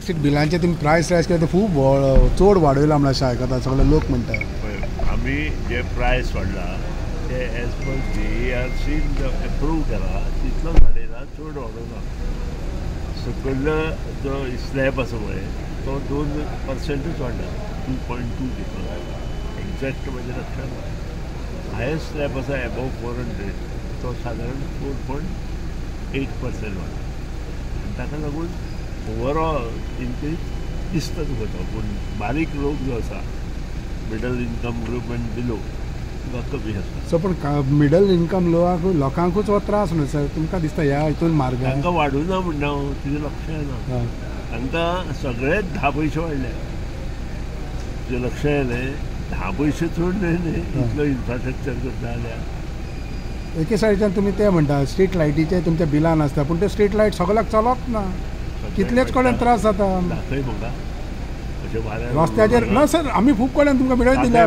Electric बिलांचे तुम्ही प्रायस रायज केले ते खूप चड वाडयला म्हणून अशें आयकता सगळे लोक म्हणटा। आमी जे प्रायस वाडला ते एज पर JERC एप्रूव केला तितलो वाडयला, चड वाडोवना। सकयलो जो स्लॅब आसा पळय तो 2% वाडला, 2.2 दिसलो एक्झॅक्ट म्हणजे लक्षात ना। हायस्ट स्लॅब आसा एबव 400 तो सादारण 4.8% वाडला। ताका लागून ओवरऑल इनक्रीज दिसता तुका तो, पूण बारीक लोक जो आसा middle income group and below तुका कमी आसता। सो पण मिडल इन्कम लोकांकूच हो त्रास न्हू सर, तुमकां दिसता ह्या हितून मार्ग तांकां वाडूना म्हणटा हांव, तुजें लक्ष येना। तांकां सगळेच 10 पयशे वाडले, तुजें लक्ष येयलें 10 पयशे चड न्हय इतलो इन्फ्रास्ट्रक्चर करता जाल्यार। एके सायडीच्यान तुमी ते म्हणटा स्ट्रीट लायटीचे तुमच्या बिलान आसता, पूण ते स्ट्रीट लायट सगळ्याक चलत ना, कितलेच कडेन त्रास जाता। दाखय म्हाका रस्त्याचेर ना सर, आमी खूब कडेन तुमकां मिडल दिल्या,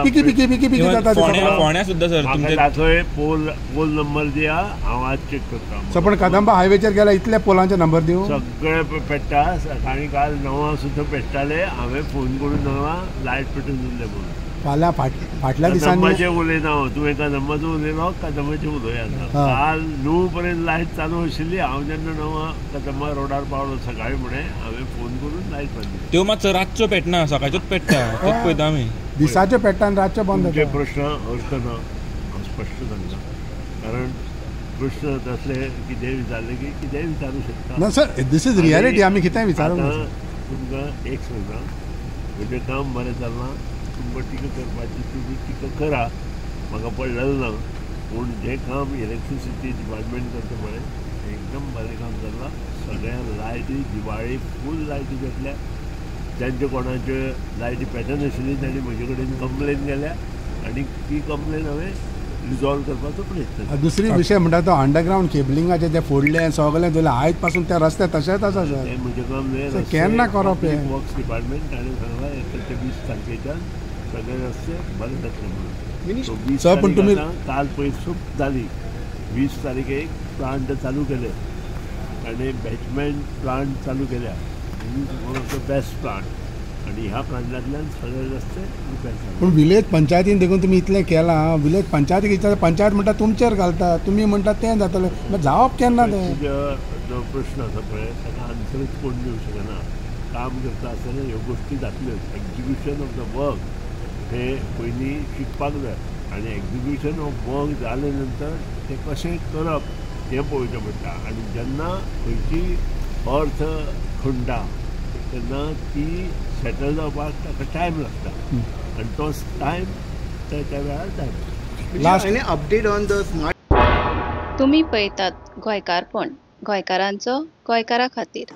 पिकी जाता फोण्या सुद्दां सर तुमचे दाखय पोल नंबर दिया, हांव आज चेक करता। सो पण कदंबा हायवेचेर गेल्यार इतले पोलांचे नंबर दिवं सगळे पेट्टा, सकाळी काल 9 सुद्दां पेट्टाले, हांवें फोन करून 9 लायट पेटून दिल्ले म्हणून। फाल्यां फाटल्या दिसांनी कदंबाचें उलयना हांव, तुवें कदंबाचो उलयलो, कदंबाचें उलय आतां। काल 9 पर्यंत लायट चालू आशिल्ली, हांव जेन्ना 9 कदंबा रोडार पावलो सकाळी फुडें, हांवें फोन करून लायट बंद। त्यो मात रातच्यो पेटना, सकाळच्योच पेट्टा, तेच पळयता आमी। दिसाच्यो पेट्टा आनी रातच्यो बंद तुमचे प्रश्न अर्थ ना, हांव स्पश्ट सांगता, कारण प्रश्न तसले कितेंय विचारले की कितेंय विचारूं शकता ना सर, दीस इज रियलिटी, आमी कितेंय विचारूंक तुमकां एक सांगता, म्हजें काम बरें चलना, तुमकां टिका करपाची तुमी टिका करा, म्हाका पडलेलें ना, पूण जें काम इलेक्ट्रिसिटी डिपार्टमेंट करता पळय एकदम बरें काम चल्लां। सगळ्या लायटी दिवाळी फूल लायटी घेतल्या, ज्यांचे कोणाच्यो लायटी पेटनाशिल्ली तांणी म्हजे कडेन कंप्लेन केल्या आनी ती कंप्लेन हांवें रिजॉल्व करपाचो प्रयत्न केलो। दुसरी विशय म्हणटा तो अंडरग्रावंड केबलिंगाचे जे फोडले सगळे दवरले, आयज पासून ते रस्ते तशेंच आसा सर, तें म्हजें काम न्हय, केन्ना करप हें? वर्क्स डिपार्टमेंट ताणें सांगलां 20 तारखेच्यान सगळे रस्ते बंद जातले म्हणून। सर पण तुमी काल पयसूच जाली, 20 तारखेक प्लांट चालू केले आनी बॅचमेंट प्लांट चालू केल्या, one of the best plant, आनी ह्या प्लांटांतल्यान सगळे रस्ते रिपेर जाले। पूण विलेज पंचायतीन देखून तुमी इतलें केलां, विलेज पंचायतीक विचारता, पंचायत म्हणटा तुमचेर घालता, तुमी म्हणटा तें जातलें, मागीर जावप केन्ना तें? जो प्रश्न आसा पळय ताका आन्सरूच कोण दिवंक शकना। काम करता आसतना ह्यो गोश्टी जातल्योच। एक्झिक्युशन ऑफ द वर्क हे पयलीं शिकपाक जाय, आनी एक्झिक्युशन ऑफ वर्क जाले नंतर तें कशें करप हें पळोवचें पडटा। आनी जेन्ना खंयची अर्थ खणटा तेन्ना ती सेटल जावपाक ताका टायम लागता, आनी तो टायम त्या वेळार time. Last update on the smart. तुम्ही पळयतात गोंयकारपण, गोंयकारांचो गोंयकारा खातीर।